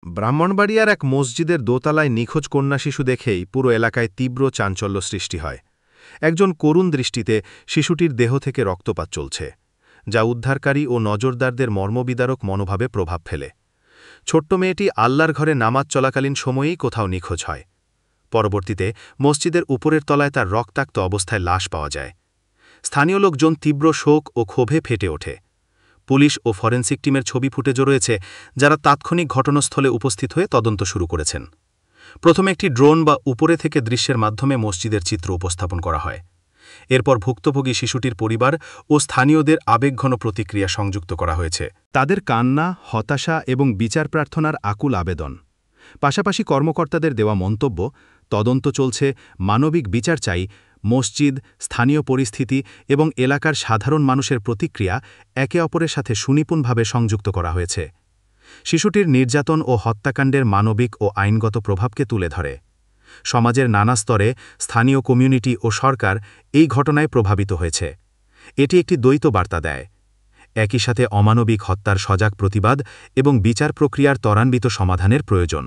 ব্রাহ্মণবাড়িয়ার এক মসজিদের দোতলায় নিখোঁজ কন্যা শিশু দেখেই পুরো এলাকায় তীব্র চাঞ্চল্য সৃষ্টি হয়। একজন করুণ দৃষ্টিতে শিশুটির দেহ থেকে রক্তপাত চলছে, যা উদ্ধারকারী ও নজরদারদের মর্মবিদারক মনোভাবে প্রভাব ফেলে। ছোট্ট মেয়েটি আল্লাহর ঘরে নামাজ চলাকালীন সময়েই কোথাও নিখোঁজ হয়। পরবর্তীতে মসজিদের উপরের তলায় তার রক্তাক্ত অবস্থায় লাশ পাওয়া যায়। স্থানীয় লোকজন তীব্র শোক ও ক্ষোভে ফেটে ওঠে। পুলিশ ও ফরেনসিক টিমের ছবি ফুটেজও রয়েছে, যারা তাৎক্ষণিক ঘটনাস্থলে উপস্থিত হয়ে তদন্ত শুরু করেছেন। প্রথমে একটি ড্রোন বা উপরে থেকে দৃশ্যের মাধ্যমে মসজিদের চিত্র উপস্থাপন করা হয়। এরপর ভুক্তভোগী শিশুটির পরিবার ও স্থানীয়দের আবেগঘন প্রতিক্রিয়া সংযুক্ত করা হয়েছে। তাদের কান্না, হতাশা এবং বিচার প্রার্থনার আকুল আবেদন। পাশাপাশি কর্মকর্তাদের দেওয়া মন্তব্য, তদন্ত চলছে, মানবিক বিচার চাই, মসজিদ, স্থানীয় পরিস্থিতি এবং এলাকার সাধারণ মানুষের প্রতিক্রিয়া একে অপরের সাথে সুনিপুণভাবে সংযুক্ত করা হয়েছে। শিশুটির নির্যাতন ও হত্যাকাণ্ডের মানবিক ও আইনগত প্রভাবকে তুলে ধরে। সমাজের নানা স্তরে স্থানীয় কমিউনিটি ও সরকার এই ঘটনায় প্রভাবিত হয়েছে। এটি একটি দ্বৈত বার্তা দেয়। একই সাথে অমানবিক হত্যার সজাগ প্রতিবাদ এবং বিচার প্রক্রিয়ার ত্বরান্বিত সমাধানের প্রয়োজন।